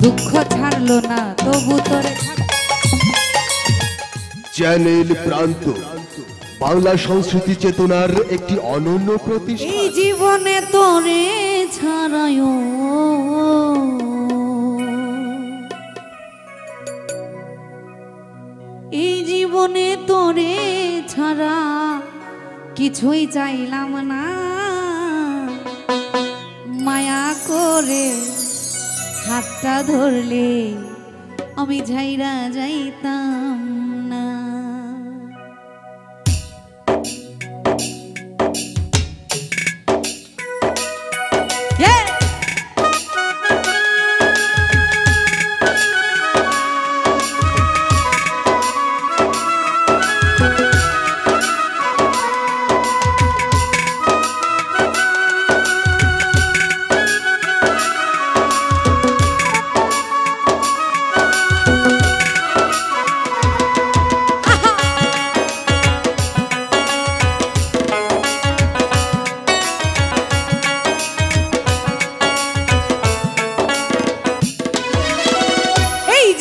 দুঃখ ছাড়লো না তবু তোরে চ্যানেল প্রান্ত বাংলা সংস্কৃতি চেতনার একটি অনন্য প্রতিষ্ঠান। এই জীবনে তোরে ছাড়ায় এই জীবনে তোরে ছাড়া কিছুই চাইলাম না, মায়া করে হাতটা ধরলে আমি ঝাইরা যাইতাম না।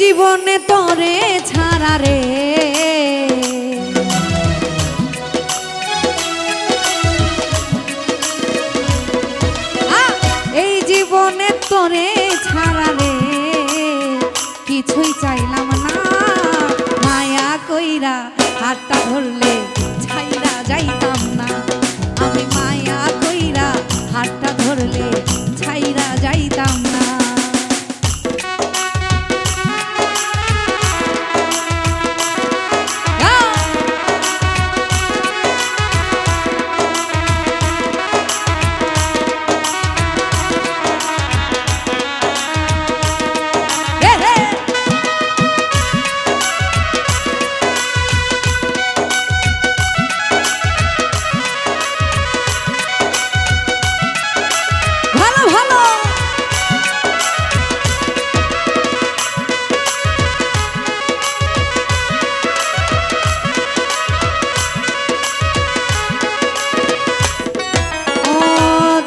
জীবনে তোরে ছাড়া রে এই জীবনে তোরে ছাড়া রে কিছুই চাইলাম না, মায়া কইরা হাতটা ধরলে ছাইরা যাইতাম না, আমি মায়া কইরা হাতটা ধরলে ছাইরা যাইতাম না।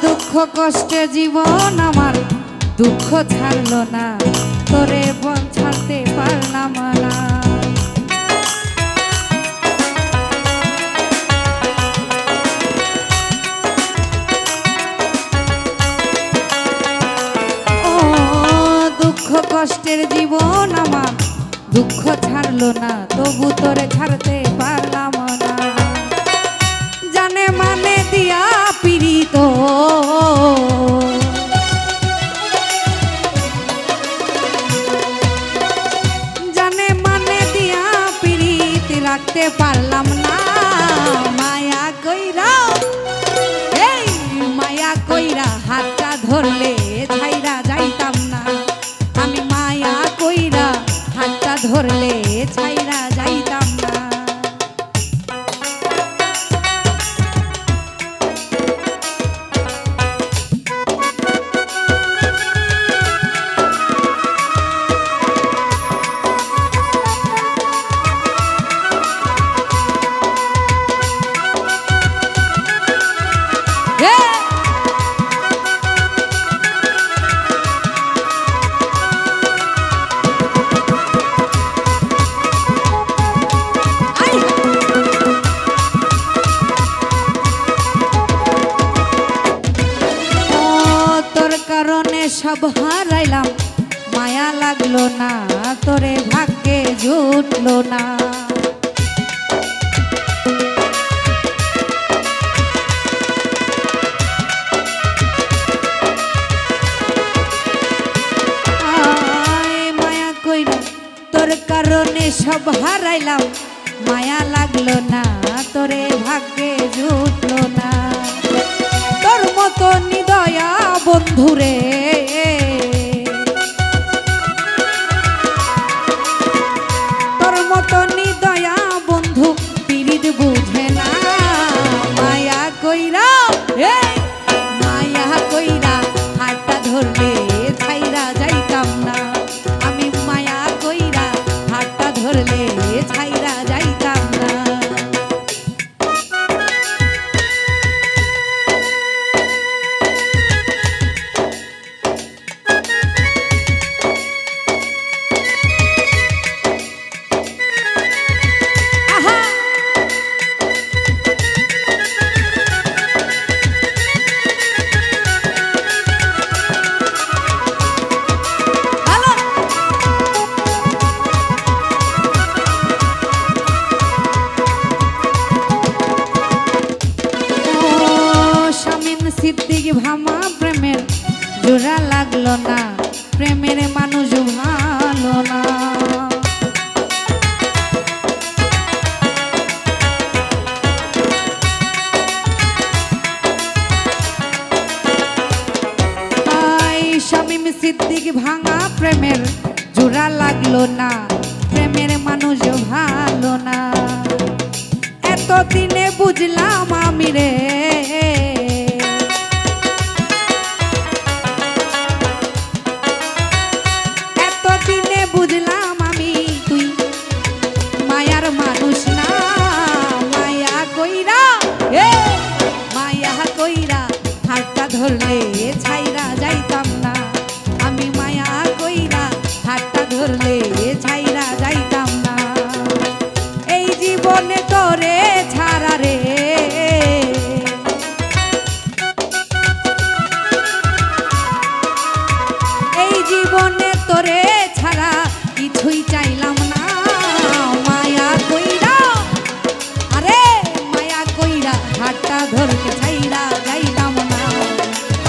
দুঃখ কষ্টে জীবন আমার দুঃখ ছাড়লো না, তোরে বন ছাড়তে পারলাম না। ও দুঃখ কষ্টের জীবন আমার দুঃখ ছাড়লো না, তবু তোরে ছাড়তে পারলাম না। জানে মানে দিয়া পীড়িত জানে মানে দিয়া পীড়িত রাখতে পারলাম না, মায়া কইরা এই মায়া কইরা হাতটা ধরলে ছাইরা যাইতাম না, আমি মায়া কইরা হাতটা ধরলে ছাইরা যাইতাম না। কারণে সব হারাইলাম, মায়া লাগলো না, তোরে ভাগ্যে জুটলো না। মায়া কইরা তোর কারণে সব হারাইলাম, মায়া লাগলো না, তোরে ভাগ্যে জুটলো না। তোর মতো নিদয়া বন্ধুরে তোর মতো নিদয়া বন্ধু পীড়িত বুঝে না, মায়া কইরা মায়া কইরা হাতটা ধরলে ছাইরা যাইতাম না, আমি মায়া কইরা হাতটা ধরলে ছাইরা যাইতাম না। লাগলো না, প্রেমের মানুষ ভালো না। এতদিনে বুঝলাম আমি রে, এতদিনে বুঝলাম আমি তুই মায়ার মানুষ না। মায়া কইরা মায়া কইরা হাতটা ধরলে ছাইরা যাইতাম না। আমি মায়া কইরা হাতটা ধরলে ছাইরা যাইতাম না। এই জীবনে তোরে ছাড়া রে, এই জীবনে তোরে ছাড়া কিছুই চাইলাম না। মায়া কইরা আরে মায়া কইরা হাতটা ধরলে ছাইরা যাইতাম না।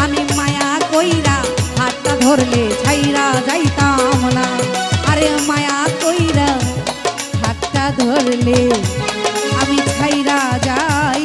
আমি মায়া কইরা হাতটা ধরলে ছাইরা যাইতাম না। আরে মায়া কইরা হাতটা ধরলে আমি ছাইরা যাই